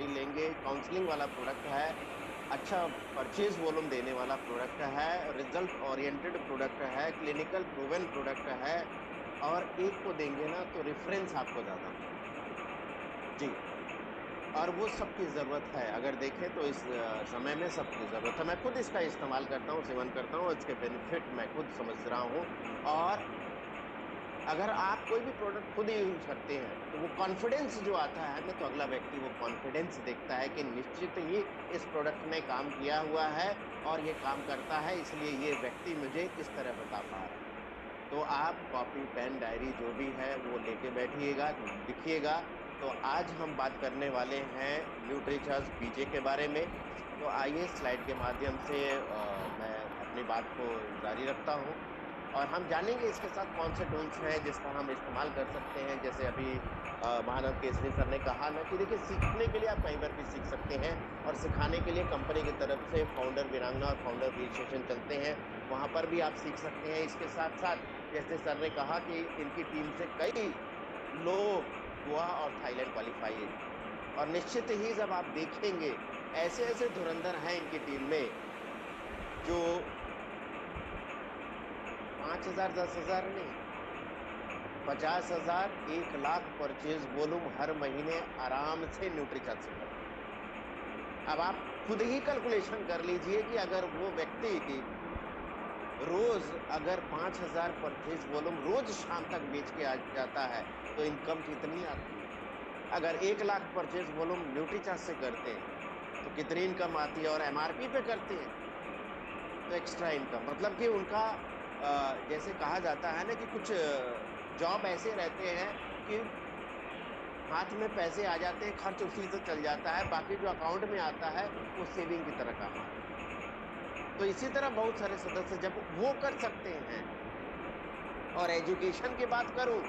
जानकारी लेंगे। काउंसलिंग वाला प्रोडक्ट है, अच्छा परचेज वॉल्यूम देने वाला प्रोडक्ट है, रिजल्ट ओरिएंटेड प्रोडक्ट है, क्लिनिकल प्रूवन प्रोडक्ट है, और एक को देंगे ना तो रेफरेंस आपको ज्यादा मिलेगा। जी। और वो सबकी जरूरत है, अगर देखें तो इस समय में सबकी जरूरत है। मैं खुद इसका इस्तेमाल करता हूँ, सेवन करता हूँ, इसके बेनिफिट मैं खुद समझ रहा हूँ। और अगर आप कोई भी प्रोडक्ट खुद यूज करते हैं तो वो कॉन्फिडेंस जो आता है ना, तो अगला व्यक्ति वो कॉन्फिडेंस देखता है कि निश्चित ही इस प्रोडक्ट ने काम किया हुआ है और ये काम करता है, इसलिए ये व्यक्ति मुझे इस तरह बता पा रहा है। तो आप कॉपी पेन डायरी जो भी है वो लेके बैठिएगा, लिखिएगा। तो आज हम बात करने वाले हैं न्यूट्रीचर्स बीजे के बारे में। तो आइए स्लाइड के माध्यम से मैं अपनी बात को जारी रखता हूं, और हम जानेंगे इसके साथ कौन से टूल्स हैं जिसका हम इस्तेमाल कर सकते हैं। जैसे अभी महानंद केसरी सर ने कहा ना कि देखिए, सीखने के लिए आप कहीं पर भी सीख सकते हैं, और सिखाने के लिए कंपनी की तरफ से फाउंडर वीरांगना और फाउंडर वीर सेशन चलते हैं, वहां पर भी आप सीख सकते हैं। इसके साथ साथ जैसे सर ने कहा कि इनकी टीम से कई लोग गोवा और थाईलैंड क्वालिफाई है, और निश्चित ही जब आप देखेंगे ऐसे ऐसे धुरंधर हैं इनकी टीम में जो 5,000 10,000 नहीं, 50,000 1,00,000 परचेज वॉल्यूम हर महीने आराम से न्यूट्रीचर्ज से करते हैं। अब आप खुद ही कैलकुलेशन कर लीजिए कि अगर वो व्यक्ति रोज अगर 5,000 परचेज वॉल्यूम रोज शाम तक बेच के आ जाता है तो इनकम कितनी आती है। अगर 1,00,000 परचेज वॉल्यूम न्यूट्रीचार्ज से करते हैं तो कितनी इनकम आती है, और एमआरपी पे करते हैं तो एक्स्ट्रा इनकम। मतलब कि उनका जैसे कहा जाता है ना कि कुछ जॉब ऐसे रहते हैं कि हाथ में पैसे आ जाते हैं, खर्च उसी से चल जाता है, बाकी जो अकाउंट में आता है वो सेविंग की तरह काम आता है। तो इसी तरह बहुत सारे सदस्य जब वो कर सकते हैं, और एजुकेशन की बात करूं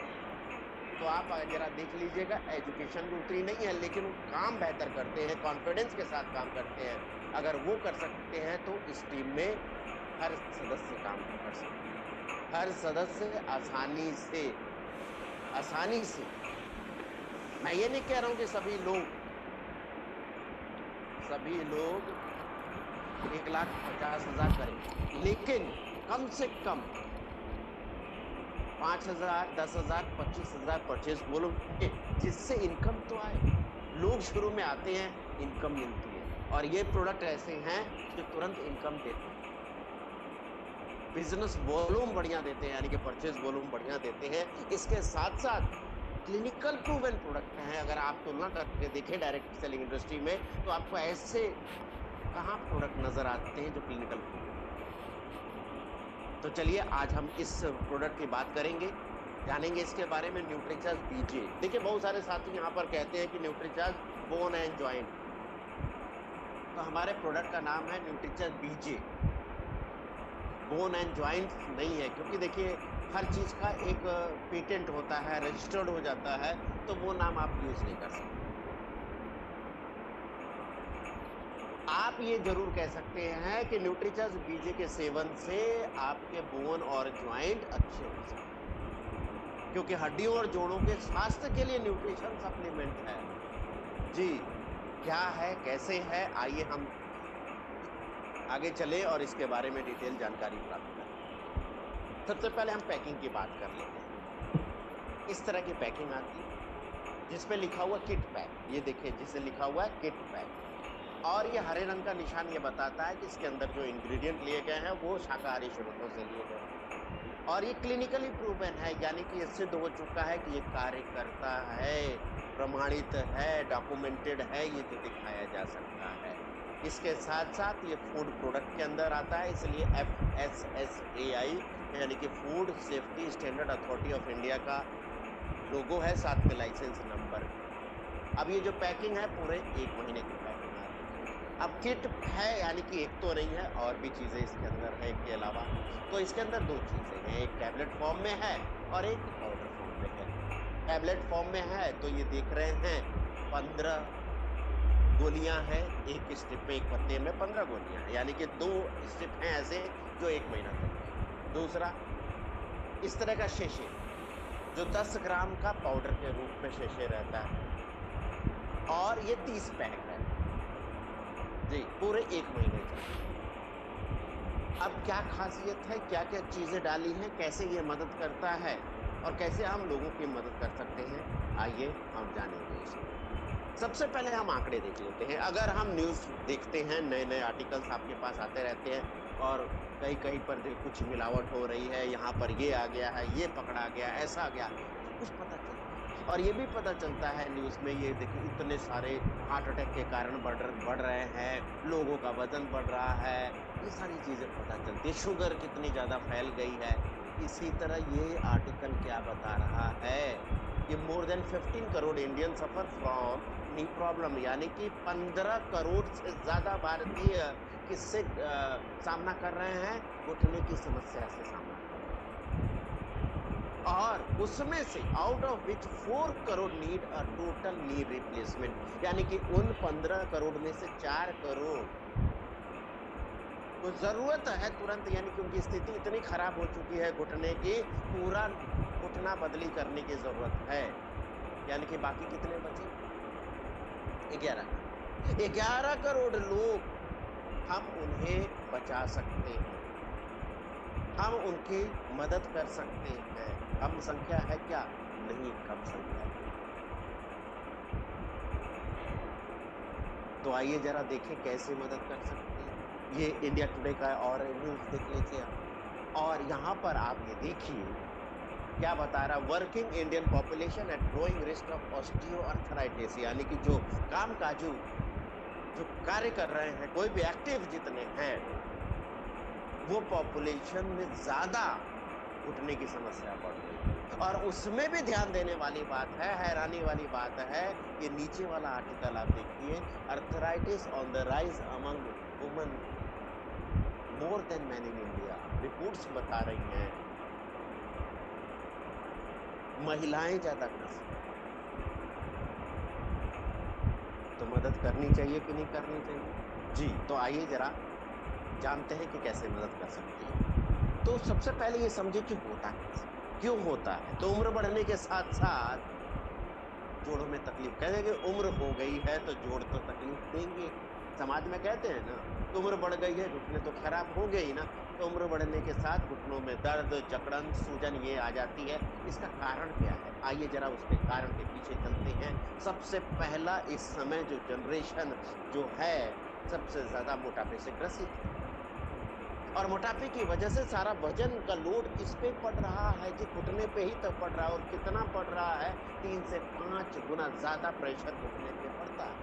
तो आप जरा देख लीजिएगा, एजुकेशन भी उतनी नहीं है लेकिन वो काम बेहतर करते हैं, कॉन्फिडेंस के साथ काम करते हैं। अगर वो कर सकते हैं तो इस टीम में हर सदस्य काम कर सकता है, हर सदस्य आसानी से। मैं ये नहीं कह रहा हूं कि सभी लोग 1,50,000 करें, लेकिन कम से कम 5,000 10,000 25,000 परचेज वॉल्यूम, जिससे इनकम तो आए। लोग शुरू में आते हैं, इनकम मिलती है, और ये प्रोडक्ट ऐसे हैं जो तुरंत इनकम देते हैं, बिजनेस वॉल्यूम बढ़िया देते हैं, यानी कि परचेज वॉल्यूम बढ़िया देते हैं। इसके साथ साथ क्लिनिकल प्रूवन प्रोडक्ट हैं। अगर आप तुलना करके देखें डायरेक्ट सेलिंग इंडस्ट्री में, तो आपको ऐसे कहाँ प्रोडक्ट नजर आते हैं जो क्लिनिकल प्रूवन है। तो चलिए आज हम इस प्रोडक्ट की बात करेंगे, जानेंगे इसके बारे में, न्यूट्रीचार्ज बीजे। देखिए, बहुत सारे साथी यहाँ पर कहते हैं कि न्यूट्रीचार्ज बोन एंड जॉइंट, तो हमारे प्रोडक्ट का नाम है Nutricharge BJ. Bone and joint नहीं है, क्योंकि देखिए हर चीज का एक पेटेंट होता है, रजिस्टर्ड हो जाता है, तो वो नाम आप यूज नहीं कर सकते। आप ये जरूर कह सकते हैं कि न्यूट्रीचार्ज बीजे के सेवन से आपके बोन और ज्वाइंट अच्छे हो सकते हैं, क्योंकि हड्डियों और जोड़ों के स्वास्थ्य के लिए न्यूट्रिशन सप्लीमेंट है। जी, क्या है, कैसे है, आइए हम आगे चले और इसके बारे में डिटेल जानकारी प्राप्त करें। सबसे पहले हम पैकिंग की बात कर लेते हैं। इस तरह की पैकिंग आती है जिसपे लिखा हुआ किट पैक, ये देखिए जिससे लिखा हुआ है किट पैक, और ये हरे रंग का निशान ये बताता है कि इसके अंदर जो इंग्रेडिएंट लिए गए हैं वो शाकाहारी स्रोतों से लिए गए हैं, और ये क्लिनिकली प्रूवन है, यानी कि ये सिद्ध हो चुका है कि ये कार्य करता है, प्रमाणित है, डॉक्यूमेंटेड है, ये तो दिखाया जा सकता है। इसके साथ साथ ये फूड प्रोडक्ट के अंदर आता है, इसलिए FSSAI यानी कि food safety standard authority of India का लोगो है, साथ में लाइसेंस नंबर भी। अब ये जो पैकिंग है पूरे 1 महीने की पैकिंग आती है। अब किट है, यानी कि एक तो नहीं है, और भी चीजें इसके अंदर है के अलावा। तो इसके अंदर 2 चीजें हैं, एक टैबलेट फॉर्म में है और एक पाउडर फॉर्म में है। टैबलेट फॉर्म में है तो ये देख रहे हैं 15 गोलियां हैं, एक स्ट्रिप में, एक पत्ते में 15 गोलियां हैं, यानी कि 2 स्ट्रिप हैं ऐसे जो 1 महीना तक। दूसरा, इस तरह का शेशे जो 10 ग्राम का पाउडर के रूप में शेशे रहता है, और ये 30 पैक है जी, पूरे 1 महीने चलता है। अब क्या खासियत है, क्या क्या चीजें डाली हैं, कैसे ये मदद करता है और कैसे हम लोगों की मदद कर सकते हैं, आइए हम जानेंगे इसको। सबसे पहले हम आंकड़े देख लेते हैं। अगर हम न्यूज देखते हैं, नए नए आर्टिकल्स आपके पास आते रहते हैं और कहीं कहीं पर कुछ मिलावट हो रही है, यहाँ पर ये आ गया है, ये पकड़ा गया, ऐसा आ गया, सब कुछ पता चलता है। और ये भी पता चलता है न्यूज में, ये देखिए इतने सारे हार्ट अटैक के कारण बढ़ रहे हैं, लोगों का वजन बढ़ रहा है, ये सारी चीजें पता चलती है। शुगर कितनी ज्यादा फैल गई है। इसी तरह ये आर्टिकल क्या बता रहा है कि more than 15 crore Indian suffer from knee problem, यानी कि 15 करोड़ से ज्यादा भारतीय किससे सामना कर रहे हैं, घुटने की समस्या से सामना कर रहे हैं। और उसमें से out of which 4 crore need a total knee replacement, यानी कि उन 15 करोड़ में से 4 करोड़ को जरूरत है तुरंत, यानी कि उनकी स्थिति इतनी खराब हो चुकी है घुटने की, पूरा घुटना बदली करने की जरूरत है। यानी कि बाकी कितने बचे? 11 करोड़ लोग हम उन्हें बचा सकते हैं, हम उनकी मदद कर सकते हैं। कम संख्या है क्या? नहीं, कम संख्या है। तो आइए जरा देखें कैसे मदद कर सकते हैं। ये इंडिया टुडे का और न्यूज देख लीजिए आप। और यहाँ पर आप ये देखिए क्या बता रहा, working Indian population at growing risk of osteoarthritis, यानी कि जो कामकाजू जो कार्य कर रहे हैं, कोई भी एक्टिव जितने हैं, वो पॉपुलेशन में ज्यादा घुटने की समस्या बढ़ रही है। और उसमें भी ध्यान देने वाली बात है, हैरानी वाली बात है, ये नीचे वाला आर्टिकल आप देखिए, arthritis on the rise among women more than man in India. Reports बता रही हैं महिलाएं ज्यादा ग्रसित, तो मदद करनी चाहिए कि नहीं करनी चाहिए जी। तो आइए जरा जानते हैं कि कैसे मदद कर सकते हैं। तो सबसे पहले ये समझे कि होता कैसे, क्यों होता है। तो उम्र बढ़ने के साथ साथ जोड़ों में तकलीफ, कहते हैं कि उम्र हो गई है तो जोड़ तो तकलीफ देंगे, समाज में कहते हैं ना। तो उम्र बढ़ गई है, घुटने तो खराब हो गई ना। तो उम्र बढ़ने के साथ घुटनों में दर्द, जकड़न, सूजन ये आ जाती है। इसका कारण क्या है, आइए जरा उसके कारण के पीछे चलते हैं। सबसे पहला, इस समय जो जनरेशन जो है सबसे ज्यादा मोटापे से ग्रसित है, और मोटापे की वजह से सारा वजन का लोड किस पे पड़ रहा है जी, घुटने पे ही तो पड़ रहा है। और कितना पड़ रहा है? 3 से 5 गुना ज्यादा प्रेशर घुटने पे पड़ता है,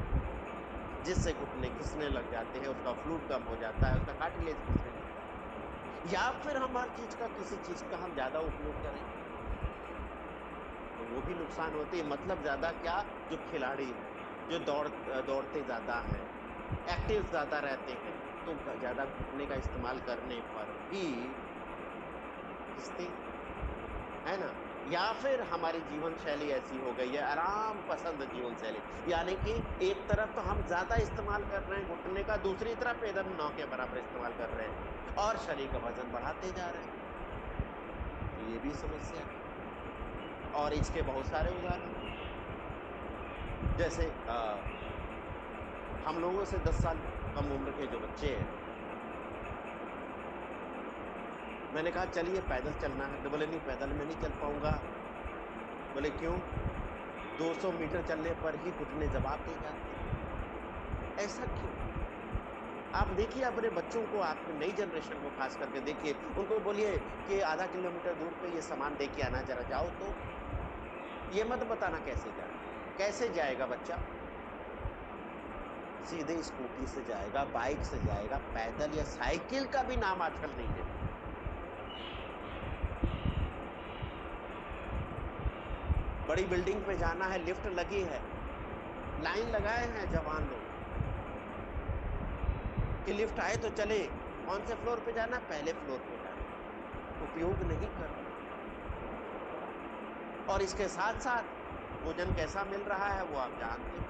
जिससे घुटने घिसने लग जाते हैं, उसका फ्लूइड कम हो जाता है, उसका कार्टिलेज घिसने लगता है। या फिर हम हर चीज का, किसी चीज का हम ज्यादा उपयोग करें तो वो भी नुकसान होती है। मतलब ज्यादा क्या, जो खिलाड़ी है, जो दौड़ते ज्यादा हैं, एक्टिव ज्यादा रहते हैं, तो ज्यादा घुटने का इस्तेमाल करने पर भी घिसते है ना। या फिर हमारी जीवन शैली ऐसी हो गई है, आराम पसंद जीवन शैली, यानी कि एक तरफ तो हम ज्यादा इस्तेमाल कर रहे हैं घुटने का, दूसरी तरफ एकदम 9 के बराबर इस्तेमाल कर रहे हैं और शरीर का वजन बढ़ाते जा रहे हैं। तो ये भी समस्या है। और इसके बहुत सारे उदाहरण, जैसे हम लोगों से 10 साल कम उम्र के जो बच्चे हैं, मैंने कहा चलिए पैदल चलना है, तो बोले नहीं पैदल में नहीं चल पाऊंगा। बोले क्यों? 200 मीटर चलने पर ही घुटने जवाब दे जाते हैं। ऐसा क्यों? आप देखिए अपने बच्चों को, आप नई जनरेशन को खास करके देखिए, उनको बोलिए कि आधा किलोमीटर दूर पे ये सामान दे के आना, जरा जाओ, तो ये मत बताना कैसे जाए, कैसे जाएगा बच्चा? सीधे स्कूटी से जाएगा, बाइक से जाएगा, पैदल या साइकिल का भी नाम आजकल नहीं लेता। बड़ी बिल्डिंग पे जाना है, लिफ्ट लगी है, लाइन लगाए हैं जवान लोग कि लिफ्ट आए तो चले, कौन से फ्लोर पे जाना, पहले फ्लोर पे जाना, उपयोग नहीं कर रहे। और इसके साथ साथ भोजन कैसा मिल रहा है वो आप जानते हैं,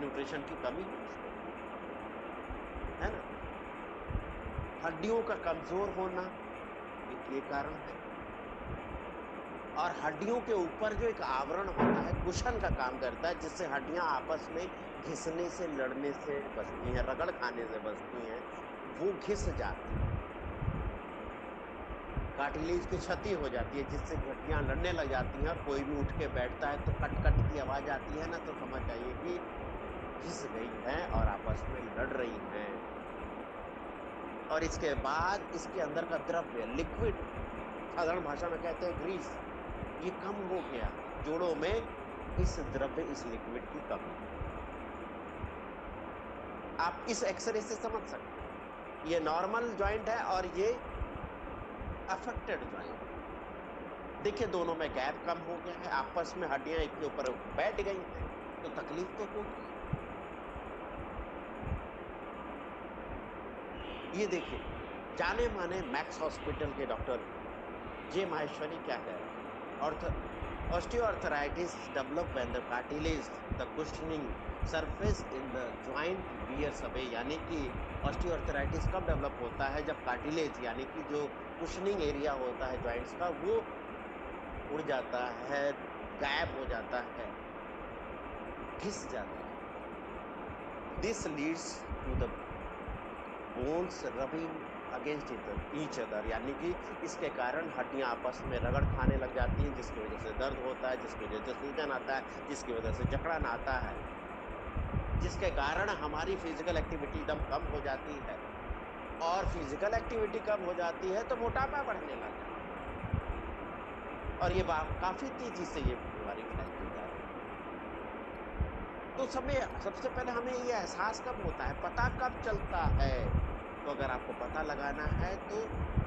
न्यूट्रिशन की कमी है ना। हड्डियों का कमजोर होना एक ये कारण है। और हड्डियों के ऊपर जो एक आवरण होता है कुशन का काम करता है, जिससे हड्डियां आपस में घिसने से, लड़ने से बचती हैं, रगड़ खाने से बचती हैं, वो घिस जाती है, कार्टिलेज की क्षति हो जाती है, जिससे हड्डियां लड़ने लग जाती हैं। कोई भी उठ के बैठता है तो कट कट की आवाज आती है ना, तो समझ जाइए कि घिस गई हैं और आपस में लड़ रही हैं। और इसके बाद इसके अंदर का द्रव्य, लिक्विड, साधारण भाषा में कहते हैं ग्रीस, ये कम हो गया जोड़ों में, इस द्रव्य, इस लिक्विड की कमी। आप इस एक्सरे से समझ सकते हैं ये नॉर्मल जॉइंट है और ये अफेक्टेड जॉइंट। देखिए दोनों में गैप कम हो गया है, आपस में हड्डियां एक के ऊपर बैठ गई हैं, तो तकलीफ तो होगी। ये देखिए जाने माने मैक्स हॉस्पिटल के डॉक्टर जे माहेश्वरी क्या कह रहे हैं, osteoarthritis develop when the cartilage, the cushioning surface in the joint wears away. यानी कि ऑस्टियोआर्थराइटिस कब डेवलप होता है, जब कार्टिलेज यानी कि जो कुशनिंग एरिया होता है जॉइंट्स का, वो उड़ जाता है, गायब हो जाता है, घिस जाता है। This leads to the bones rubbing against each other, यानी कि इसके कारण हड्डियां आपस में रगड़ खाने लग जाती हैं, जिसकी वजह से दर्द होता है, जिसकी वजह से सूजन आता है, जिसकी वजह से जकड़न आता है, जिसके कारण हमारी फिजिकल एक्टिविटी एकदम कम हो जाती है। और फिजिकल एक्टिविटी कम हो जाती है तो मोटापा बढ़ने लगता है, और ये काफी तेजी से ये बीमारी फैलती जा रही है। तो सबसे पहले हमें ये एहसास कब होता है, पता कब चलता है? तो अगर आपको पता लगाना है तो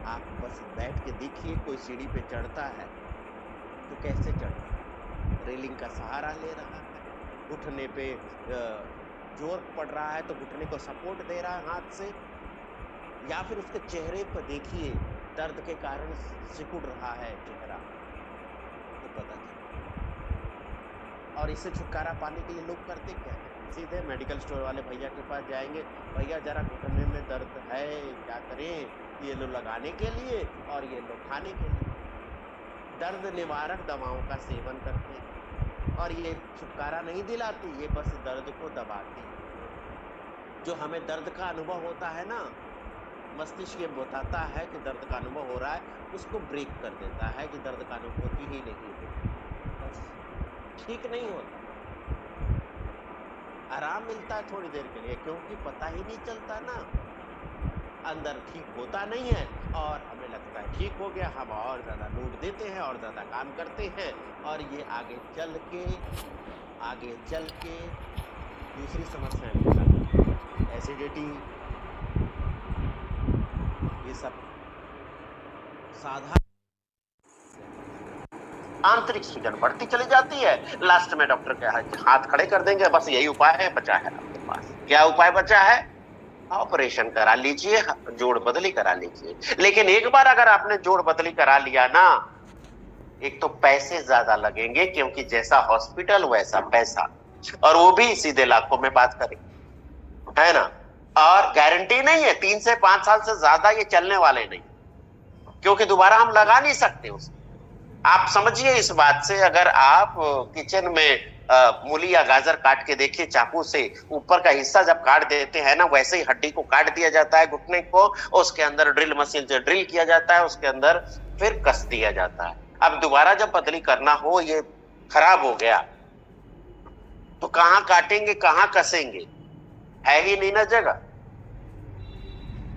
आप बस बैठ के देखिए, कोई सीढ़ी पे चढ़ता है तो कैसे चढ़ता है, रेलिंग का सहारा ले रहा है, घुटने पे जोर पड़ रहा है तो घुटने को सपोर्ट दे रहा है हाथ से, या फिर उसके चेहरे पर देखिए दर्द के कारण सिकुड़ रहा है चेहरा, तो पता चले। और इससे छुटकारा पाने के लिए लोग करते क्या है, सीधे मेडिकल स्टोर वाले भैया के पास जाएंगे, भैया जरा घुटने में दर्द है, क्या करें, ये लो लगाने के लिए और ये लो खाने के लिए। दर्द निवारक दवाओं का सेवन करते हैं और ये छुटकारा नहीं दिलाती, ये बस दर्द को दबाती है। जो हमें दर्द का अनुभव होता है ना, मस्तिष्क ये बताता है कि दर्द का अनुभव हो रहा है, उसको ब्रेक कर देता है कि दर्द का अनुभूति ही नहीं होती, बस ठीक नहीं होता, आराम मिलता है थोड़ी देर के लिए, क्योंकि पता ही नहीं चलता ना, अंदर ठीक होता नहीं है और हमें लगता है ठीक हो गया, हम और ज़्यादा लोड देते हैं और ज़्यादा काम करते हैं, और ये आगे चल के दूसरी समस्या में एसिडिटी, ये सब साधारण आंतरिक सूजन बढ़ती चली जाती है। लास्ट में डॉक्टर के हाथ खड़े कर देंगे, बस यही उपाय है बचा है आपके पास। क्या उपाय बचा है? ऑपरेशन करा लीजिए, जोड़ बदली करा लीजिए। लेकिन एक बार अगर आपने जोड़ बदली करा लिया ना, एक तो पैसे ज्यादा लगेंगे, क्योंकि जैसा हॉस्पिटल वैसा पैसा, और वो भी सीधे लाखों में बात करें, है ना। और गारंटी नहीं है, 3 से 5 साल से ज्यादा ये चलने वाले नहीं, क्योंकि दोबारा हम लगा नहीं सकते उसको। आप समझिए इस बात से, अगर आप किचन में मूली या गाजर काट के देखिए चाकू से, ऊपर का हिस्सा जब काट देते हैं ना, वैसे ही हड्डी को काट दिया जाता है, घुटने को, उसके अंदर ड्रिल मशीन से ड्रिल किया जाता है, उसके अंदर फिर कस दिया जाता है। अब दोबारा जब बदली करना हो, ये खराब हो गया, तो कहां काटेंगे, कहां कसेंगे, है ही नहीं ना जगह।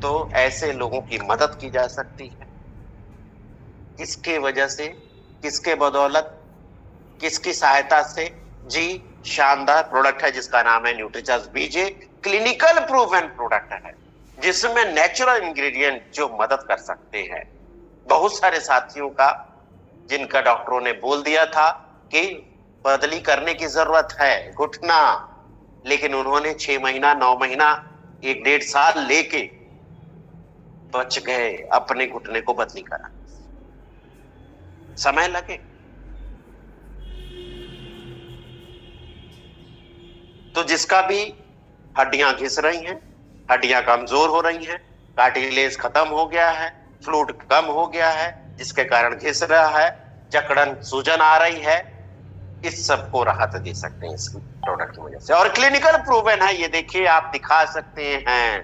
तो ऐसे लोगों की मदद की जा सकती है। किसके वजह से, किसके बदौलत, किसकी सहायता से? जी, शानदार प्रोडक्ट है जिसका नाम है न्यूट्रीचार्ज बीजे। क्लिनिकल प्रूवन प्रोडक्ट है जिसमें नेचुरल इंग्रेडिएंट जो मदद कर सकते हैं। बहुत सारे साथियों का, जिनका डॉक्टरों ने बोल दिया था कि बदली करने की जरूरत है घुटना, लेकिन उन्होंने 6 महीना, 9 महीना, 1-1.5 साल लेके बच गए अपने घुटने को बदली करा। समय लगे तो जिसका भी हड्डियां घिस रही हैं, हड्डियां कमजोर हो रही हैं, कार्टिलेज खत्म हो गया है, फ्लूइड कम हो गया है, जिसके कारण घिस रहा है, जकड़न, सूजन आ रही है, इस सब को राहत दे सकते हैं इस प्रोडक्ट की वजह से। और क्लिनिकल प्रूवन है, ये देखिए आप दिखा सकते हैं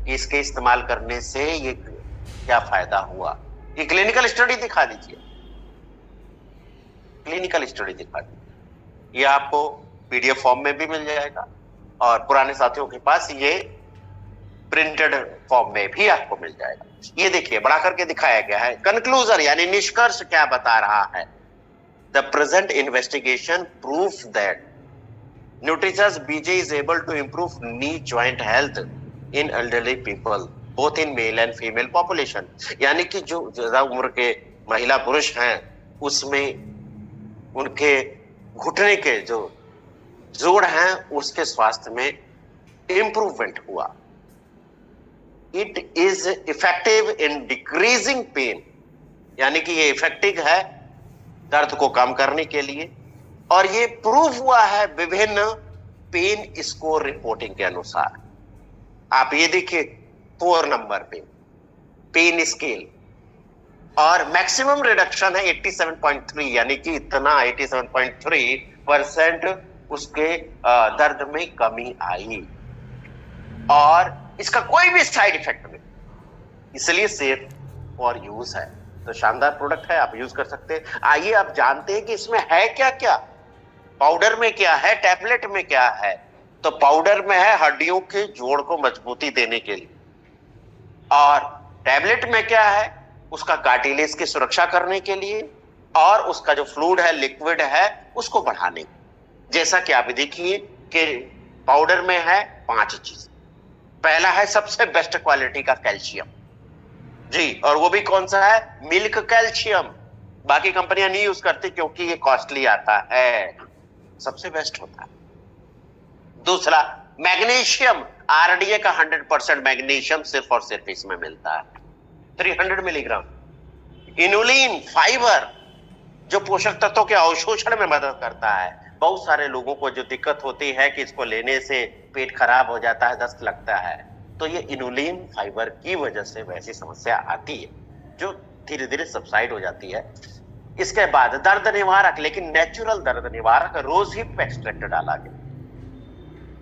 कि इसके इस्तेमाल करने से ये क्या फायदा हुआ। ये क्लिनिकल स्टडी दिखा दीजिए, क्लिनिकल स्टडी दिखा दीजिए। ये आपको पीडीएफ फॉर्म में भी मिल जाएगा और पुराने साथियों के पास ये प्रिंटेड फॉर्म में भी आपको मिल जाएगा। ये देखिए बड़ा करके दिखाया गया है। कंक्लूजन यानी निष्कर्ष क्या बता रहा है? The present investigation proof that Nutricharge BJ is able to improve knee joint health in elderly people both in male and female population. यानी कि जो ज्यादा उम्र के महिला पुरुष हैं उसमें उनके घुटने के जो जोड़ हैं उसके स्वास्थ्य में इंप्रूवमेंट हुआ। It is effective in decreasing pain, यानी कि ये इफेक्टिव है दर्द को कम करने के लिए। और ये प्रूव हुआ है विभिन्न पेन स्कोर रिपोर्टिंग के अनुसार। आप ये देखिए 4 नंबर पे पेन स्केल और मैक्सिमम रिडक्शन है 87.3, यानी कि इतना 87.3% उसके दर्द में कमी आई और इसका कोई भी साइड इफेक्ट नहीं, इसलिए सेफ फॉर यूज है। तो शानदार प्रोडक्ट है, आप यूज कर सकते हैं। आइए आप जानते हैं कि इसमें है क्या क्या, पाउडर में क्या है, टैबलेट में क्या है। तो पाउडर में है हड्डियों के जोड़ को मजबूती देने के लिए, और टैबलेट में क्या है, उसका कार्टिलेज की सुरक्षा करने के लिए, और उसका जो फ्लूइड है, लिक्विड है, उसको बढ़ाने। जैसा कि आप देखिए कि पाउडर में है 5 चीज। पहला है सबसे बेस्ट क्वालिटी का कैल्शियम जी, और वो भी कौन सा है? Milk calcium. बाकी कंपनियां नहीं यूज करती क्योंकि ये कॉस्टली आता है, सबसे बेस्ट होता है। दूसरा मैग्नीशियम, आरडीए का 100% मैग्नीशियम सिर्फ और सिर्फ इसमें मिलता है, 300 मिलीग्राम। इनुलिन, फाइबर, जो पोषक तत्वों के अवशोषण में मदद करता है। बहुत सारे लोगों को जो दिक्कत होती है कि इसको लेने से पेट खराब हो जाता है, दस्त लगता है, तो ये इनुलिन फाइबर की वजह से वैसी समस्या आती है जो धीरे धीरे सबसाइड हो जाती है। इसके बाद दर्द निवारक, लेकिन नेचुरल दर्द निवारक रोज हिप एक्सट्रैक्ट डाला गया।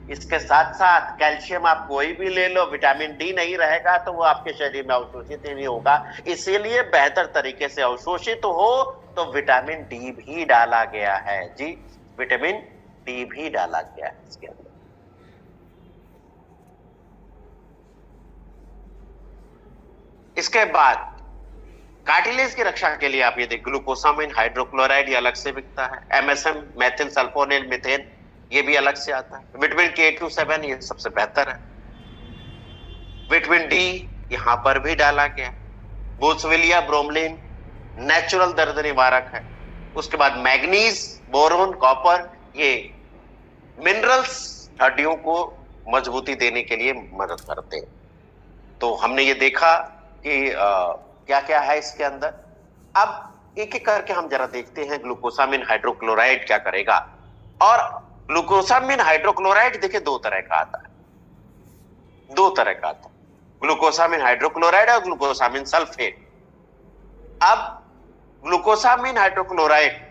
इसके साथ साथ कैल्शियम आप कोई भी ले लो, विटामिन डी नहीं रहेगा तो वो आपके शरीर में अवशोषित ही नहीं होगा, इसीलिए बेहतर तरीके से अवशोषित हो तो विटामिन डी भी डाला गया है जी, विटामिन डी भी डाला गया है इसके अंदर। इसके बाद कार्टिलेज की रक्षा के लिए आप ये देख, ग्लूकोसामिन हाइड्रोक्लोराइड ये अलग से बिकता है, एमएसएम मेथिल सल्फोनिल मीथेन ये भी अलग से आता है, विटामिन K27 ये सबसे बेहतर है, विटामिन डी यहां पर भी डाला गया, बोसवेलिया ब्रोमलिन नेचुरल दर्द निवारक है। उसके बाद मैग्नीज, बोरोन, कॉपर ये मिनरल्स हड्डियों को मजबूती देने के लिए मदद करते हैं। तो हमने ये देखा कि क्या क्या है इसके अंदर। अब एक एक करके हम जरा देखते हैं ग्लूकोसामिन हाइड्रोक्लोराइड क्या करेगा। और ग्लूकोसामिन हाइड्रोक्लोराइड देखिए 2 तरह का आता है, 2 तरह का आता है, ग्लूकोसामिन हाइड्रोक्लोराइड और ग्लूकोसामिन सल्फेट। अब ग्लूकोसामिन हाइड्रोक्लोराइड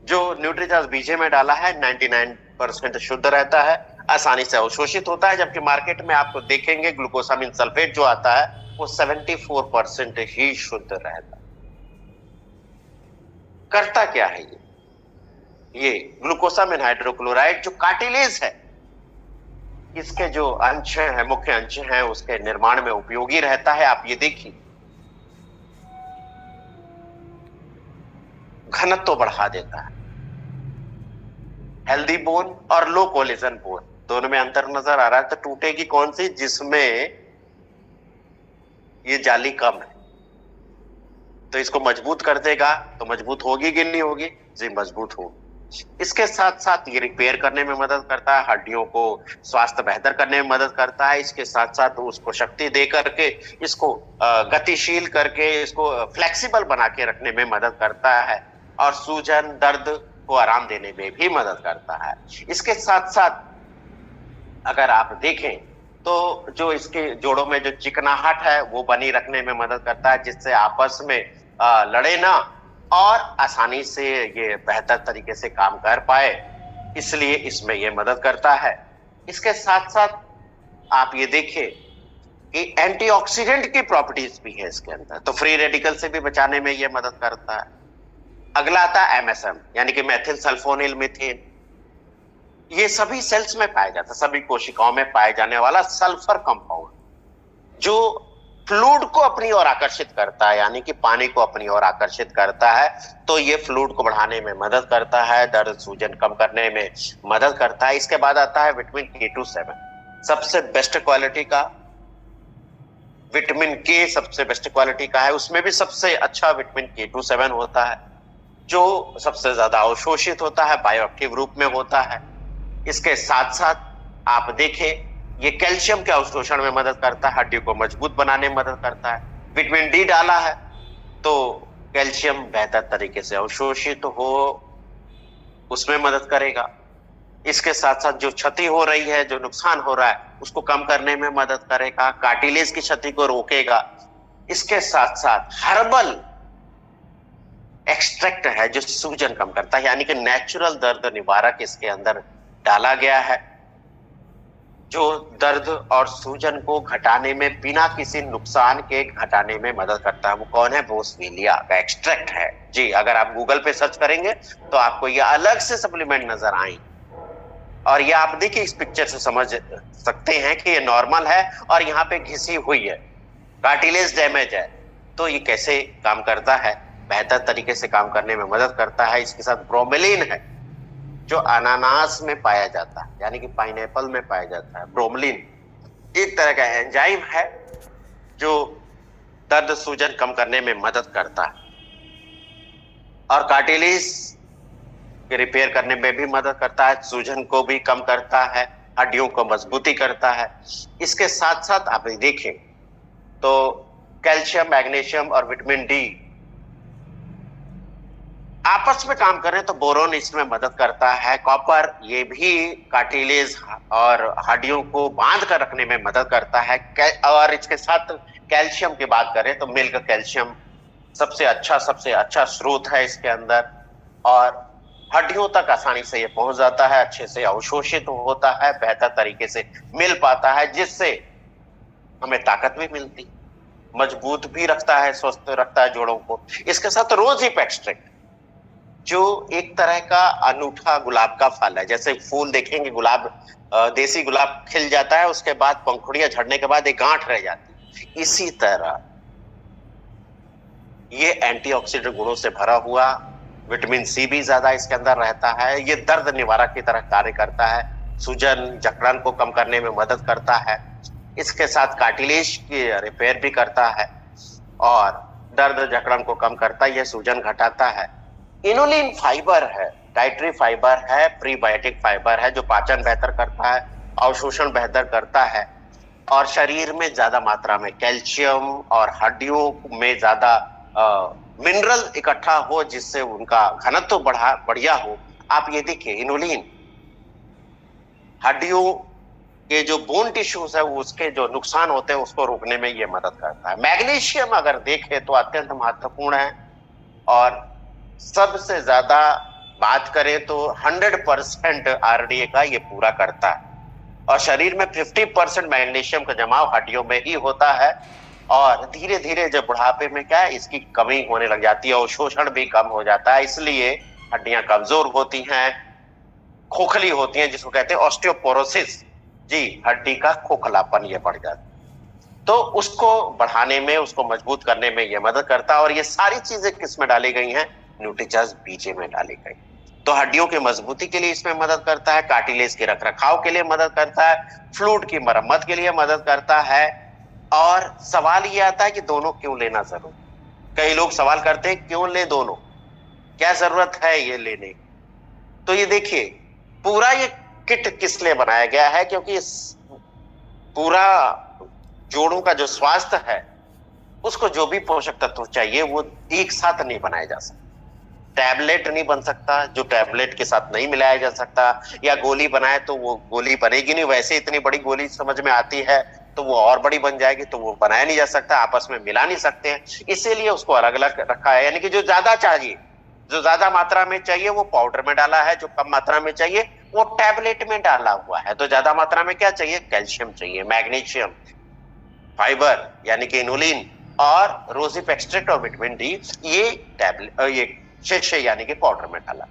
जो न्यूट्रीचार्ज बीजे में डाला है 99% शुद्ध रहता है, आसानी से अवशोषित होता है, जबकि मार्केट में आपको देखेंगे ग्लूकोसामिन सल्फेट जो आता है वो 74% ही शुद्ध रहता है। करता क्या है ये ग्लूकोसामिन हाइड्रोक्लोराइड जो कार्टिलेज है, इसके जो अंश है, मुख्य अंश है, उसके निर्माण में उपयोगी रहता है। आप ये देखिए घनत्व तो बढ़ा देता है, हेल्दी बोन और लो कोलेजन बोन दोनों में अंतर नजर आ रहा है। तो टूटेगी कौन सी? जिसमें ये जाली कम है, तो इसको मजबूत कर देगा। तो मजबूत होगी कि नहीं होगी जी? मजबूत होगी। इसके साथ साथ ये रिपेयर करने में मदद करता है, हड्डियों को स्वास्थ्य बेहतर करने में मदद करता है। इसके साथ साथ उसको शक्ति दे करके, इसको गतिशील करके, इसको फ्लेक्सिबल बना के रखने में मदद करता है, और सूजन दर्द को आराम देने में भी मदद करता है। इसके साथ साथ अगर आप देखें तो जो इसके जोड़ों में जो चिकनाहट है वो बनी रखने में मदद करता है, जिससे आपस में लड़े ना और आसानी से ये बेहतर तरीके से काम कर पाए, इसलिए इसमें ये मदद करता है। इसके साथ साथ आप ये देखिए कि एंटीऑक्सीडेंट की प्रॉपर्टीज भी है इसके अंदर, तो फ्री रेडिकल से भी बचाने में ये मदद करता है। अगला आता है एमएसएम, यानी कि मेथिल सल्फोनिल मीथेन। ये सभी सेल्स में पाया जाता है, सभी कोशिकाओं में पाए जाने वाला सल्फर कंपाउंड जो फ्लूइड को अपनी ओर आकर्षित करता है, यानी कि पानी को अपनी ओर आकर्षित करता है। तो ये फ्लूइड को बढ़ाने में मदद करता है, दर्द सूजन कम करने में मदद करता है। इसके बाद आता है विटामिन K27, सबसे बेस्ट क्वालिटी का विटामिन के, सबसे बेस्ट क्वालिटी का है। उसमें भी सबसे अच्छा विटामिन K27 होता है, जो सबसे ज्यादा अवशोषित होता है, बायोएक्टिव रूप में होता है। इसके साथ साथ आप देखें ये कैल्शियम के अवशोषण में मदद करता है, हड्डियों को मजबूत बनाने में मदद करता है। विटामिन डी डाला है तो कैल्शियम बेहतर तरीके से अवशोषित हो उसमें मदद करेगा। इसके साथ साथ जो क्षति हो रही है, जो नुकसान हो रहा है, उसको कम करने में मदद करेगा, कार्टिलेज की क्षति को रोकेगा। इसके साथ साथ हर्बल एक्सट्रैक्ट है जो सूजन कम करता है, यानी कि नेचुरल दर्द निवारक इसके अंदर डाला गया है, जो दर्द और सूजन को घटाने में बिना किसी नुकसान के घटाने में मदद करता है। वो कौन है? बोसवेलिया का एक्सट्रैक्ट है जी। अगर आप गूगल पे सर्च करेंगे तो आपको ये अलग से सप्लीमेंट नजर आएंगे, और ये आप देखिए इस पिक्चर से समझ सकते हैं कि ये नॉर्मल है और यहाँ पे घिसी हुई है, कार्टिलेज डैमेज है। तो ये कैसे काम करता है? बेहतर तरीके से काम करने में मदद करता है। इसके साथ ब्रोमेलिन है जो अनानास में पाया जाता है, यानी कि पाइनएप्पल में पाया जाता है। ब्रोमेलिन एक तरह का एंजाइम है जो दर्द सूजन कम करने में मदद करता है और कार्टिलेज के रिपेयर करने में भी मदद करता है, सूजन को भी कम करता है, हड्डियों को मजबूती करता है। इसके साथ साथ आप देखें तो कैल्शियम, मैग्नीशियम और विटामिन डी आपस में काम करें तो बोरोन इसमें मदद करता है। कॉपर ये भी कार्टिलेज और हड्डियों को बांध कर रखने में मदद करता है। और इसके साथ कैल्शियम की बात करें तो मिल्क कैल्शियम सबसे अच्छा स्रोत है इसके अंदर, और हड्डियों तक आसानी से ये पहुंच जाता है, अच्छे से अवशोषित होता है, बेहतर तरीके से मिल पाता है, जिससे हमें ताकत भी मिलती, मजबूत भी रखता है, स्वस्थ रखता है जोड़ों को। इसके साथ रोज हिप एक्सट्रैक्ट जो एक तरह का अनूठा गुलाब का फल है। जैसे फूल देखेंगे गुलाब, देसी गुलाब खिल जाता है, उसके बाद पंखुड़ियां झड़ने के बाद एक गांठ रह जाती, इसी तरह ये एंटीऑक्सीडेंट गुणों से भरा हुआ, विटामिन सी भी ज्यादा इसके अंदर रहता है। ये दर्द निवारक की तरह कार्य करता है, सूजन जकड़न को कम करने में मदद करता है। इसके साथ कार्टिलेज की रिपेयर भी करता है और दर्द जकड़न को कम करता है, यह सूजन घटाता है। इनुलिन फाइबर है, डाइटरी फाइबर है, प्रीबायोटिक फाइबर है जो पाचन बेहतर करता है, अवशोषण बेहतर करता है और शरीर में ज्यादा मात्रा में कैल्शियम और हड्डियों में ज्यादा मिनरल इकट्ठा हो, जिससे उनका घनत्व बढ़िया हो। आप ये देखिए इनुलिन हड्डियों के जो बोन टिश्यूज है उसके जो नुकसान होते हैं उसको रोकने में ये मदद करता है। मैग्नीशियम अगर देखें तो अत्यंत महत्वपूर्ण है और सबसे ज्यादा बात करें तो 100% आरडीए का ये पूरा करता है और शरीर में 50% मैग्नीशियम का जमाव हड्डियों में ही होता है और धीरे धीरे जब बुढ़ापे में क्या है इसकी कमी होने लग जाती है और शोषण भी कम हो जाता है, इसलिए हड्डियां कमजोर होती हैं, खोखली होती हैं, जिसको कहते हैं ऑस्टियोपोरोसिस जी, हड्डी का खोखलापन ये बढ़ जाता है। तो उसको बढ़ाने में, उसको मजबूत करने में ये मदद करता है और ये सारी चीजें किस में डाली गई हैं? न्यूट्रीचार्ज बीजे में डाली गई। तो हड्डियों की मजबूती के लिए इसमें मदद करता है, कार्टिलेज के रखरखाव के लिए मदद करता है, फ्लूइड की मरम्मत के लिए मदद करता है। और सवाल ये आता है कि दोनों क्यों लेना जरूरी? कई लोग सवाल करते हैं क्यों ले दोनों, क्या जरूरत है ये लेने? तो ये देखिए पूरा ये किट किस लिए बनाया गया है, क्योंकि पूरा जोड़ों का जो स्वास्थ्य है उसको जो भी पोषक तत्व चाहिए वो एक साथ नहीं बनाया जा सकता। टैबलेट नहीं बन सकता जो टैबलेट के साथ नहीं मिलाया जा सकता, या गोली बनाए तो वो गोली बनेगी नहीं। वैसे इतनी बड़ी गोली समझ में आती है तो वो और बड़ी बन जाएगी, तो वो बनाया नहीं जा सकता, आपस में मिला नहीं सकते हैं, इसीलिए उसको अलग अलग रखा है। यानी कि जो ज्यादा चाहिए, जो ज्यादा मात्रा में चाहिए वो पाउडर में डाला है, जो कम मात्रा में चाहिए वो टैबलेट में डाला हुआ है। तो ज्यादा मात्रा में क्या चाहिए? कैल्शियम चाहिए, मैग्नीशियम, फाइबर यानी कि इनुलिन और रोजिप एक्सट्रैक्ट और विटामिन डी, ये टैबलेट, ये शीशे यानी कि पाउडर में डाला।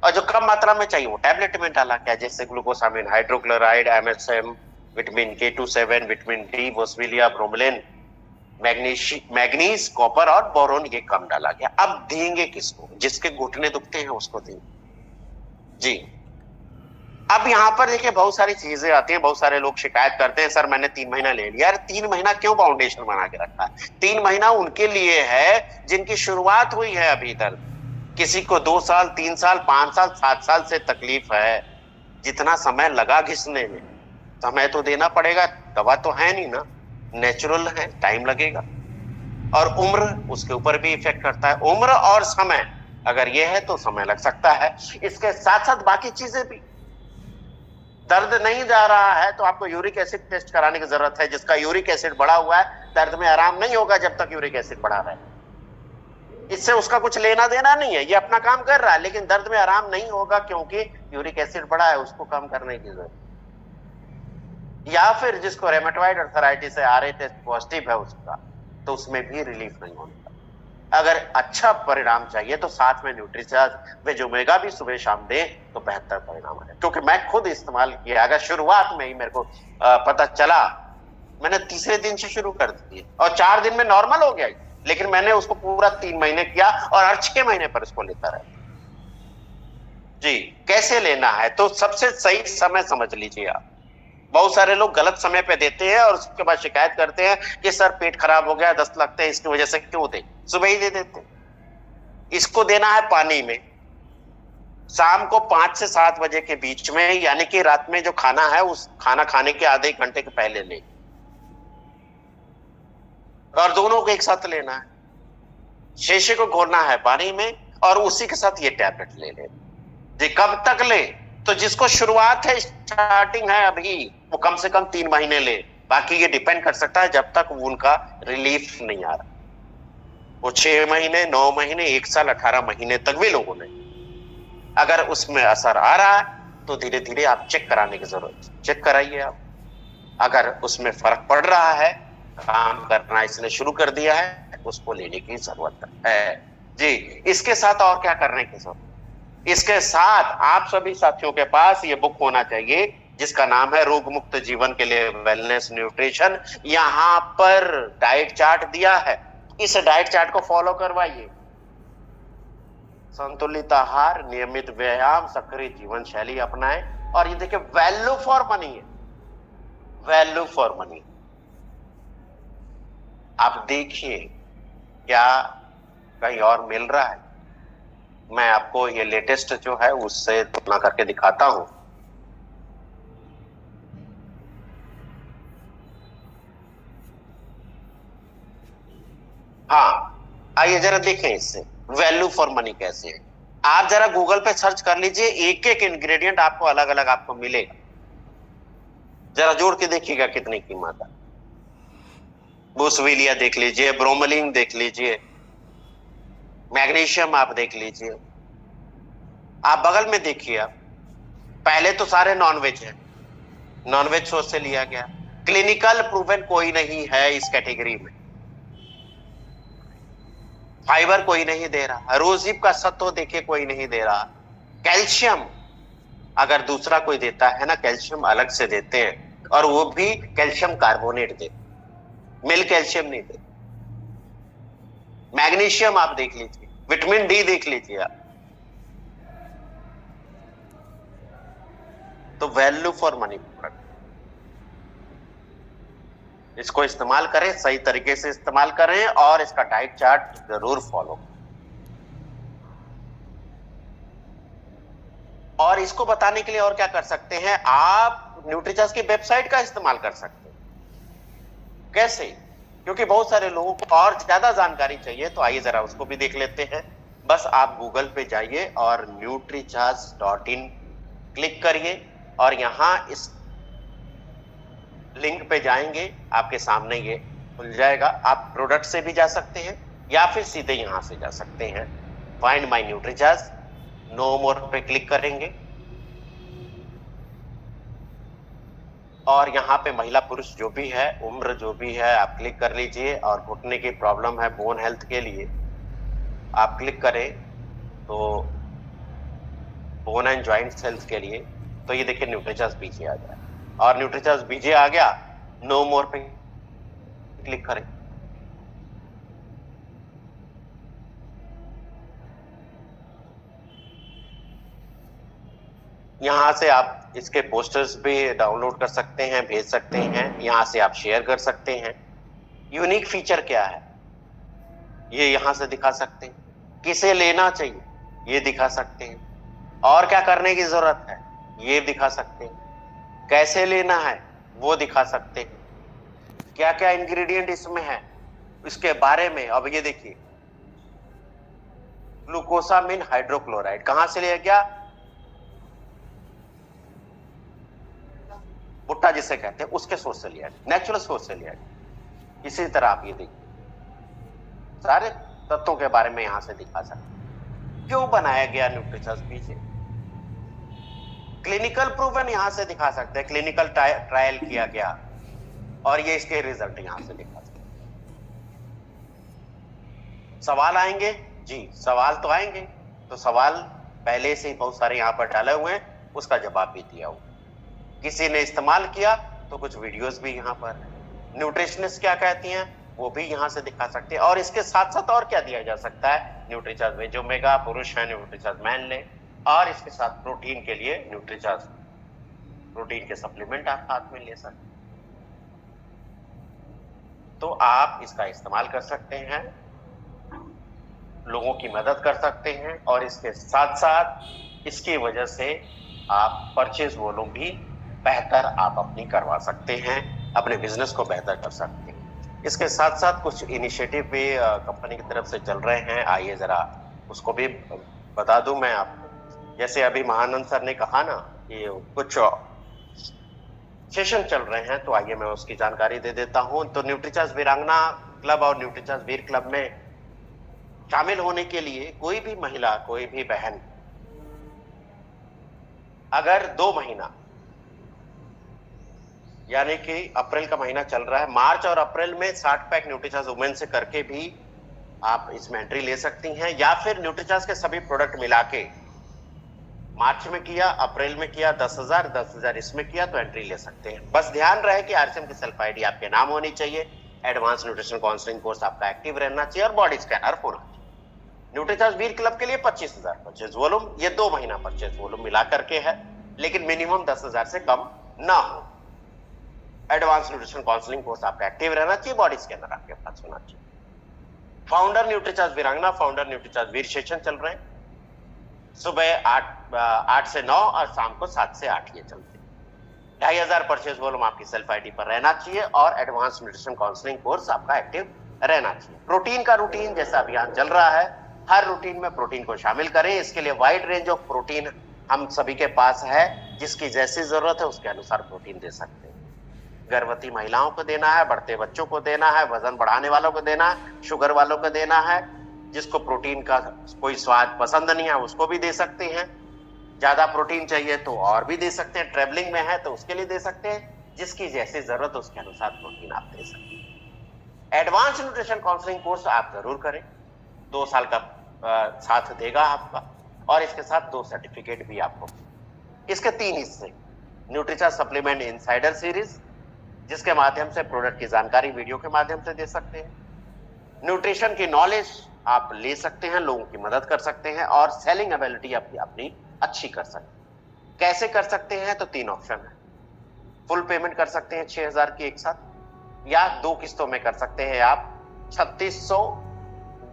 और जो कम मात्रा में चाहिए वो टैबलेट में डाला, क्या जैसे glucosamine, hydrochloride, MSM, vitamin K27, vitamin D, boswellia, bromelain, manganese, copper और बोरोन, ये कम डाला गया। अब देंगे किसको? जिसके घुटने दुखते हैं उसको देंगे जी। अब यहाँ पर देखिए बहुत सारी चीजें आती हैं, बहुत सारे लोग शिकायत करते हैं, सर मैंने 3 महीना ले लिया। यार 3 महीना क्यों फाउंडेशन बना के रखा है? 3 महीना उनके लिए है जिनकी शुरुआत हुई है अभी तक। किसी को 2 साल, 3 साल, 5 साल, 7 साल से तकलीफ है। जितना समय लगा घिसने में, समय तो देना पड़ेगा, दवा तो है नहीं ना, नेचुरल है, टाइम लगेगा। और उम्र, उसके ऊपर भी इफेक्ट करता है। उम्र और समय अगर ये है तो समय लग सकता है। इसके साथ साथ बाकी चीजें भी, दर्द नहीं जा रहा है तो आपको यूरिक एसिड टेस्ट कराने की जरूरत है। जिसका यूरिक एसिड बढ़ा हुआ है, दर्द में आराम नहीं होगा जब तक यूरिक एसिड बढ़ा रहा है। इससे उसका कुछ लेना देना नहीं है, ये अपना काम कर रहा है, लेकिन दर्द में आराम नहीं होगा क्योंकि यूरिक एसिड बढ़ा है, उसको कम करने की जरूरत। या फिर जिसको रेमेटॉइड अर्थराइटिस है, RA टेस्ट पॉजिटिव है उसका, तो उसमें भी रिलीफ नहीं होता। अगर अच्छा परिणाम चाहिए तो साथ में न्यूट्रीचार्ज वेज ओमेगा भी सुबह शाम दे तो बेहतर परिणाम है। क्योंकि मैं खुद इस्तेमाल किया, अगर शुरुआत में ही मेरे को पता चला, मैंने तीसरे दिन से शुरू कर दी और 4 दिन में नॉर्मल हो गया, लेकिन मैंने उसको पूरा 3 महीने किया और हर 6 महीने पर इसको लेता रहा जी। कैसे लेना है? तो सबसे सही समय समझ लीजिए आप। बहुत सारे लोग गलत समय पे देते हैं और उसके बाद शिकायत करते हैं कि सर पेट खराब हो गया, दस्त लगते हैं, इसकी वजह से क्यों दे? सुबह ही दे देते। इसको देना है पानी में, शाम को 5 से 7 बजे के बीच में, यानी कि रात में जो खाना है उस खाना खाने के आधे घंटे के पहले ले, और दोनों को एक साथ लेना है। शीशे को घोलना है पानी में और उसी के साथ ये टैबलेट ले ले जी। कब तक ले? तो जिसको शुरुआत है, स्टार्टिंग है अभी, वो कम से कम 3 महीने ले। बाकी ये डिपेंड कर सकता है जब तक उनका रिलीफ नहीं आ रहा। वो 6 महीने, 9 महीने, 1 साल, 18 महीने तक भी लोगों ने, अगर उसमें असर आ रहा है तो धीरे धीरे आप चेक कराने की जरूरत है। चेक कराइए आप, अगर उसमें फर्क पड़ रहा है, काम करना इसने शुरू कर दिया है, उसको लेने की जरूरत है जी। इसके साथ और क्या करने की जरूरत? इसके साथ आप सभी साथियों के पास ये बुक होना चाहिए जिसका नाम है रोग मुक्त जीवन के लिए वेलनेस न्यूट्रिशन। यहाँ पर डाइट चार्ट दिया है, इस डाइट चार्ट को फॉलो करवाइए। संतुलित आहार, नियमित व्यायाम, सक्रिय जीवन शैली अपनाएं। और ये देखिए वैल्यू फॉर मनी है, वैल्यू फॉर मनी। आप देखिए क्या कहीं और मिल रहा है? मैं आपको ये लेटेस्ट जो है उससे तुलना करके दिखाता हूं। हाँ, आइए जरा देखें इससे वैल्यू फॉर मनी कैसे है। आप जरा गूगल पे सर्च कर लीजिए, एक एक इंग्रेडिएंट आपको अलग अलग आपको मिलेगा। जरा जोड़ के देखिएगा कितनी कीमत है। बोसविलिया देख लीजिए, ब्रोमोलिन देख लीजिए, मैग्नीशियम आप देख लीजिए। आप बगल में देखिए, आप पहले तो सारे नॉनवेज है, नॉनवेज सोर्स से लिया गया। क्लिनिकल प्रूवन कोई नहीं है इस कैटेगरी में। फाइबर कोई नहीं दे रहा, रोजिप का सत्व देखिए कोई नहीं दे रहा। कैल्शियम अगर दूसरा कोई देता है ना, कैल्शियम अलग से देते हैं और वो भी कैल्शियम कार्बोनेट दे, मिल कैल्शियम नहीं दे। मैग्नीशियम आप देख लीजिए, विटामिन डी देख लीजिए आप। तो वैल्यू फॉर मनी प्रोडक्ट, इसको इस्तेमाल करें, सही तरीके से इस्तेमाल करें और इसका डाइट चार्ट जरूर फॉलो। और इसको बताने के लिए और क्या कर सकते हैं, आप न्यूट्रीचार्ज की वेबसाइट का इस्तेमाल कर सकते हैं। कैसे? क्योंकि बहुत सारे लोगों को और ज्यादा जानकारी चाहिए, तो आइए जरा उसको भी देख लेते हैं। बस आप गूगल पे जाइए और nutricharge.in क्लिक करिए और यहां इस लिंक पे जाएंगे, आपके सामने ये खुल जाएगा। आप प्रोडक्ट से भी जा सकते हैं या फिर सीधे यहां से जा सकते हैं। फाइंड माय न्यूट्रीचार्ज, नो मोर पे क्लिक करेंगे और यहाँ पे महिला पुरुष जो भी है, उम्र जो भी है, आप क्लिक कर लीजिए। और घुटने की प्रॉब्लम है, बोन हेल्थ के लिए आप क्लिक करें तो बोन एंड जॉइंट हेल्थ के लिए, तो ये देखिए न्यूट्रीचार्ज बीजे आ जाए। और न्यूट्रीचार्ज बीजे आ गया, नो मोर पे क्लिक करें। यहां से आप इसके पोस्टर्स भी डाउनलोड कर सकते हैं, भेज सकते हैं। यहां से आप शेयर कर सकते हैं। यूनिक फीचर क्या है ये यहां से दिखा सकते हैं। किसे लेना चाहिए ये दिखा सकते हैं। और क्या करने की जरूरत है ये दिखा सकते हैं। कैसे लेना है वो दिखा सकते हैं। क्या क्या इंग्रेडिएंट इसमें है इसके बारे में। अब ये देखिए, ग्लूकोसामिन हाइड्रोक्लोराइड कहां से लिया गया? भुट्टा जिसे कहते हैं उसके सोर्स से लिया गया, नेचुरल सोर्स से लिया गया। इसी तरह आप ये देखिए, सारे तत्वों के बारे में यहां से दिखा सकते हैं। क्यों बनाया गया न्यूट्रीचार्ज बीजे? क्लिनिकल प्रूवन यहां से दिखा सकते हैं, क्लिनिकल ट्रायल किया गया और ये इसके रिजल्ट यहां से दिखा सकते हैं। सवाल आएंगे जी, सवाल तो आएंगे। तो सवाल पहले से ही बहुत सारे यहां पर डाले हुए हैं, उसका जवाब भी दिया हुआ। किसी ने इस्तेमाल किया तो कुछ वीडियोस भी यहाँ पर है। न्यूट्रिशनिस्ट क्या कहती हैं वो भी यहाँ से दिखा सकते हैं। और इसके साथ साथ और क्या दिया जा सकता है? न्यूट्रीचार्ज वेज ओमेगा, पुरुष है न्यूट्रीचार्ज मैन ले। और इसके साथ प्रोटीन के लिए न्यूट्रीचार्ज प्रोटीन के सप्लीमेंट आप साथ में ले सकते हैं। तो आप इसका इस्तेमाल कर सकते हैं, लोगों की मदद कर सकते हैं। और इसके साथ साथ इसकी वजह से आप परचेज वॉल्यूम भी बेहतर आप अपनी करवा सकते हैं, अपने बिजनेस को बेहतर कर सकते हैं। इसके साथ साथ कुछ इनिशिएटिव भी कंपनी की तरफ से चल रहे हैं। आइए जरा उसको भी बता दूं मैं आपको। जैसे अभी महानंद सर ने कहा ना कि कुछ सेशन चल रहे हैं, तो आइए मैं उसकी जानकारी दे देता हूं। तो न्यूट्रीचार्ज वीरांगना क्लब और न्यूट्रीचार्ज वीर क्लब में शामिल होने के लिए कोई भी महिला, कोई भी बहन अगर 2 महीना, यानी कि अप्रैल का महीना चल रहा है, मार्च और अप्रैल में 60 पैक न्यूट्रीचार्ज वुमेन से करके भी आप इसमें एंट्री ले सकती हैं। या फिर न्यूट्रीचार्ज के सभी प्रोडक्ट मिला के मार्च में किया, अप्रैल में किया 10,000 इसमें किया तो एंट्री ले सकते हैं। बस ध्यान रहे कि आरसीएम की सेल्फ आईडी आपके नाम होनी चाहिए, एडवांस न्यूट्रिशन काउंसलिंग कोर्स आपका एक्टिव रहना चाहिए और बॉडी स्कैनर होना चाहिए। न्यूट्रीचार्ज वीर क्लब के लिए 25,000 परचेज वॉल्यूम, ये 2 महीना परचेज वॉल्यूम मिला करके है, लेकिन मिनिमम 10,000 से कम ना हो। एडवांस न्यूट्रिशन काउंसलिंग कोर्स आपका एक्टिव रहना चाहिए, बॉडी स्कैनर आपके पास होना चाहिए। फाउंडर न्यूट्रीचार्ज वीरांगना, फाउंडर न्यूट्रीचार्ज वीर सेशन चल रहे हैं। सुबह 8 से 9 और शाम को 7 से 8 ये चलते हैं। 2,500 परचेज वॉल्यूम आपकी सेल्फ आईडी पर रहना चाहिए और एडवांस न्यूट्रिशन काउंसलिंग कोर्स आपका एक्टिव रहना चाहिए। प्रोटीन का रूटीन जैसा अभियान चल रहा है, हर रूटीन में प्रोटीन को शामिल करें। इसके लिए वाइड रेंज ऑफ प्रोटीन हम सभी के पास है, जिसकी जैसी जरूरत है उसके अनुसार प्रोटीन दे सकते हैं। गर्भवती महिलाओं को देना है, बढ़ते बच्चों को देना है, वजन बढ़ाने वालों को देना है, शुगर वालों को देना है, जिसको प्रोटीन का कोई स्वाद पसंद नहीं है उसको भी दे सकते हैं। ज्यादा प्रोटीन चाहिए तो और भी दे सकते हैं, ट्रेवलिंग में है तो उसके लिए दे सकते हैं। जिसकी जैसी जरूरत उसके अनुसार प्रोटीन आप दे सकते हैं। एडवांस न्यूट्रिशन काउंसलिंग कोर्स आप जरूर करें, 2 साल का साथ देगा आपका, और इसके साथ 2 सर्टिफिकेट भी आपको। इसके 3 हिस्से, न्यूट्रीचार्ज सप्लीमेंट इनसाइडर सीरीज, जिसके माध्यम से प्रोडक्ट की जानकारी वीडियो के माध्यम से दे सकते हैं। न्यूट्रिशन की नॉलेज आप ले सकते हैं, लोगों की मदद कर सकते हैं और सेलिंग एबिलिटी अपनी अच्छी कर सकते हैं। कैसे कर सकते हैं? तो 3 ऑप्शन है। फुल पेमेंट कर सकते हैं 6,000 की एक साथ, या 2 किस्तों में कर सकते हैं आप 3,600,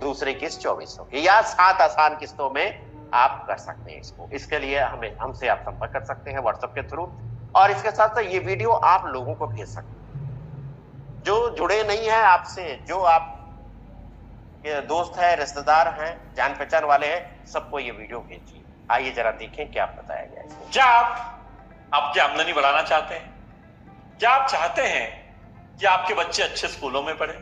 दूसरी किस्त 2,400 की, या 7 आसान किस्तों में आप कर सकते हैं इसको। इसके लिए हमसे आप संपर्क कर सकते हैं व्हाट्सएप के थ्रू। और इसके साथ साथ ये वीडियो आप लोगों को भेज सकते हैं जो जुड़े नहीं है आपसे, जो आप ये दोस्त है, रिश्तेदार हैं, जान पहचान वाले हैं, सबको ये वीडियो भेजिए। आइए जरा देखें क्या बताया गया है। क्या आप आपकी आमदनी बढ़ाना चाहते हैं? क्या आप चाहते हैं कि आपके बच्चे अच्छे स्कूलों में पढ़ें?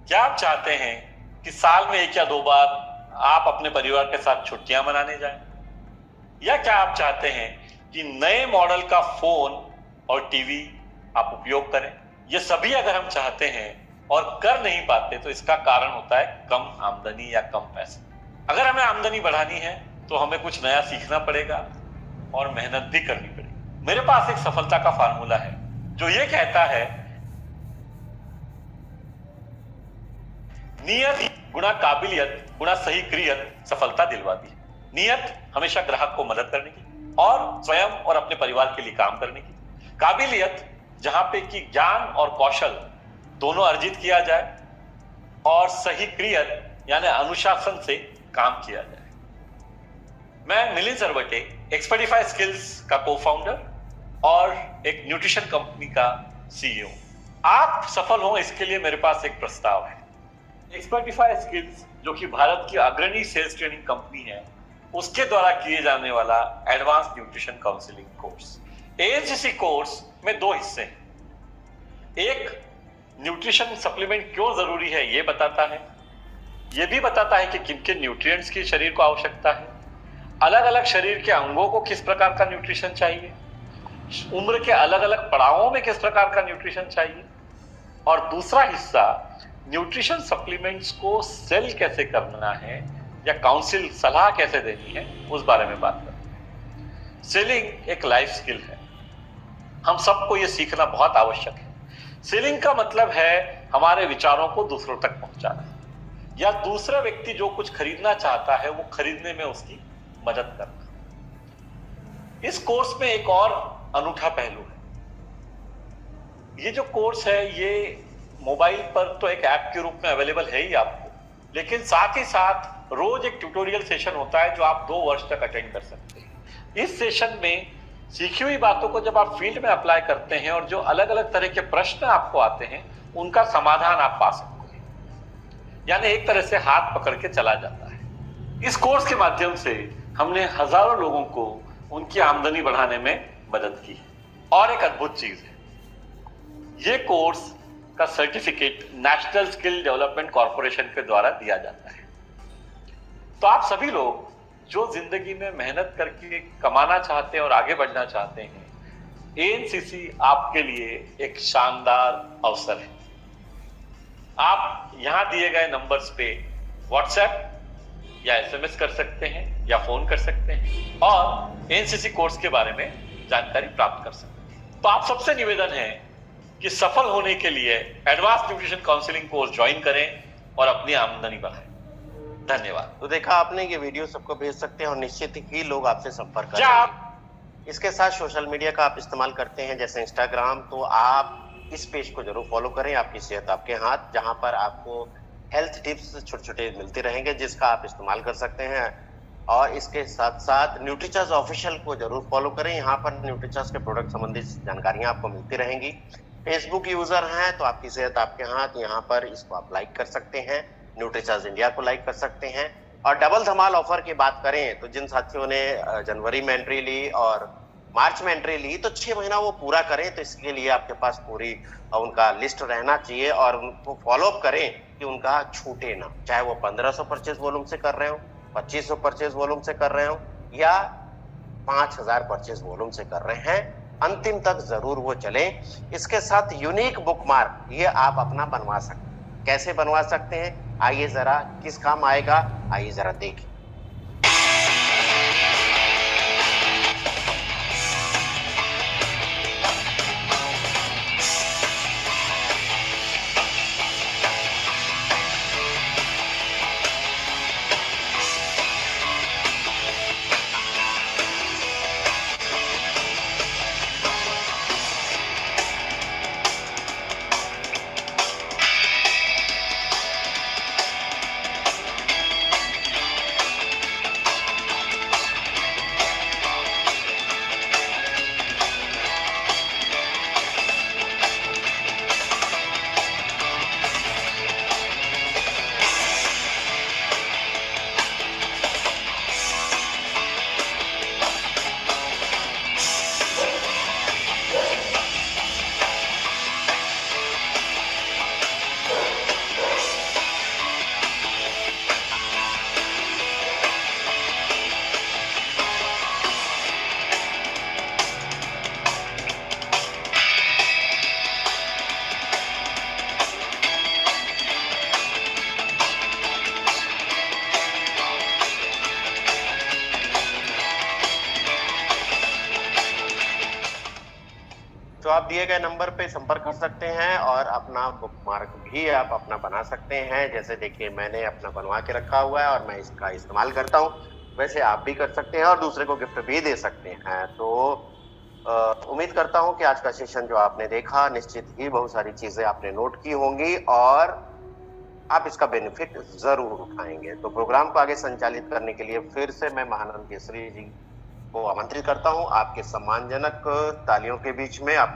क्या आप चाहते हैं कि साल में 1 या 2 बार आप अपने परिवार के साथ छुट्टियां मनाने जाएं? या क्या आप चाहते हैं कि नए मॉडल का फोन और टीवी आप उपयोग करें? ये सभी अगर हम चाहते हैं और कर नहीं पाते तो इसका कारण होता है कम आमदनी या कम पैसा। अगर हमें आमदनी बढ़ानी है तो हमें कुछ नया सीखना पड़ेगा और मेहनत भी करनी पड़ेगी। मेरे पास एक सफलता का फार्मूला है जो ये कहता है नियत गुणा काबिलियत गुणा सही क्रियत सफलता दिलवाती है। नियत हमेशा ग्राहक को मदद करने की और स्वयं और अपने परिवार के लिए काम करने की। काबिलियत जहां पे कि ज्ञान और कौशल दोनों अर्जित किया जाए और सही क्रियत यानी अनुशासन से काम किया जाए। मैं मिलिंद सरवटे एक्सपर्टिफाई स्किल्स का को-फाउंडर और एक न्यूट्रिशन कंपनी का सीईओ। आप सफल हो इसके लिए मेरे पास एक प्रस्ताव है। एक्सपर्टिफाई स्किल्स जो कि भारत की अग्रणी सेल्स ट्रेनिंग कंपनी है, उसके द्वारा किए जाने वाला advance nutrition counselling course. ANCC course में 2 हिस्से हैं। एक न्यूट्रिशन सप्लीमेंट क्यों जरूरी है ये बताता है, ये भी बताता है कि किन किन न्यूट्रिएंट्स की शरीर को आवश्यकता है, अलग अलग शरीर के अंगों को किस प्रकार का न्यूट्रिशन चाहिए, उम्र के अलग अलग पड़ावों में किस प्रकार का न्यूट्रिशन चाहिए, और दूसरा हिस्सा न्यूट्रिशन सप्लीमेंट्स को सेल कैसे करना है या काउंसिल सलाह कैसे देनी है उस बारे में बात करते हैं। सेलिंग एक लाइफ स्किल है, हम सबको ये सीखना बहुत आवश्यक है। सेलिंग का मतलब है हमारे विचारों को दूसरों तक पहुंचाना या दूसरा व्यक्ति जो कुछ खरीदना चाहता है वो खरीदने में उसकी मदद करना। इस कोर्स में एक और अनूठा पहलू है। ये जो कोर्स है ये मोबाइल पर तो एक ऐप के रूप में अवेलेबल है ही आपको, लेकिन साथ ही साथ रोज एक ट्यूटोरियल सेशन होता है जो आप 2 वर्ष तक अटेंड कर सकते हैं। इस सेशन में सीखी हुई बातों को जब आप फील्ड में अप्लाई करते हैं और जो अलग अलग तरह के प्रश्न आपको आते हैं उनका समाधान आप पा सकते हैं, यानी एक तरह से हाथ पकड़ के चला जाता है। इस कोर्स के माध्यम से हमने हजारों लोगों को उनकी आमदनी बढ़ाने में मदद की है। और एक अद्भुत चीज है, ये कोर्स का certificate national skill development corporation के द्वारा दिया जाता है। तो आप सभी लोग जो जिंदगी में मेहनत करके कमाना चाहते हैं और आगे बढ़ना चाहते हैं, एएनसीसी आपके लिए एक शानदार अवसर है। आप यहां दिए गए नंबर्स पे व्हाट्सएप या एसएमएस कर सकते हैं या फोन कर सकते हैं और एएनसीसी कोर्स के बारे में जानकारी प्राप्त कर सकते हैं। तो आप सबसे निवेदन है कि सफल होने के लिए advance nutrition counselling course join करें और अपनी आमदनी बढ़ाएं। धन्यवाद। तो देखा आपने, ये वीडियो सबको भेज सकते हैं और निश्चित ही लोग आपसे संपर्क करेंगे। इसके साथ सोशल मीडिया का आप इस्तेमाल करते हैं जैसे इंस्टाग्राम, तो आप इस पेज को जरूर फॉलो करें, आपकी सेहत आपके हाथ, जहां पर आपको हेल्थ टिप्स छोटे छोटे मिलते रहेंगे जिसका आप इस्तेमाल कर सकते हैं। और इसके साथ साथ न्यूट्रीचर्स ऑफिशियल को जरूर फॉलो करें, यहाँ पर न्यूट्रीचर्स के प्रोडक्ट संबंधित जानकारियां आपको मिलती रहेंगी। फेसबुक यूजर हैं तो आपकी सेहत आपके हाथ, यहाँ पर इसको आप लाइक कर सकते हैं, न्यूट्रीचर्स इंडिया को लाइक कर सकते हैं। और डबल धमाल ऑफर की बात करें तो जिन साथियों ने जनवरी में एंट्री ली और मार्च में एंट्री ली तो 6 महीना वो पूरा करें, तो इसके लिए आपके पास पूरी उनका लिस्ट रहना चाहिए और उनको फॉलो अप करें कि उनका छूटे ना, चाहे वो 1500 परचेज वॉल्यूम से कर रहे हो, 2500 परचेज वॉल्यूम से कर रहे हो या 5000 परचेज वॉल्यूम से कर रहे हैं, अंतिम तक जरूर वो चले। इसके साथ यूनिक बुकमार्क ये आप अपना बनवा सकते हैं। कैसे बनवा सकते हैं, आइए जरा, किस काम आएगा, आइए जरा देखिए। आप दिए गए नंबर पे संपर्क कर सकते हैं और अपना बुकमार्क भी आप अपना बना सकते हैं। जैसे देखिए मैंने अपना बनवा के रखा हुआ है और मैं इसका इस्तेमाल करता हूँ, वैसे आप भी कर सकते हैं और दूसरे को गिफ्ट भी दे सकते हैं। तो उम्मीद करता हूँ कि आज का सेशन जो आपने देखा, निश्चित ही बहुत सारी चीजें आपने नोट की होंगी और आप इसका बेनिफिट जरूर उठाएंगे। तो प्रोग्राम को आगे संचालित करने के लिए फिर से मैं महानंद केसरी जी को आमंत्रित करता हूं आपके सम्मानजनक तालियों के बीच में। आप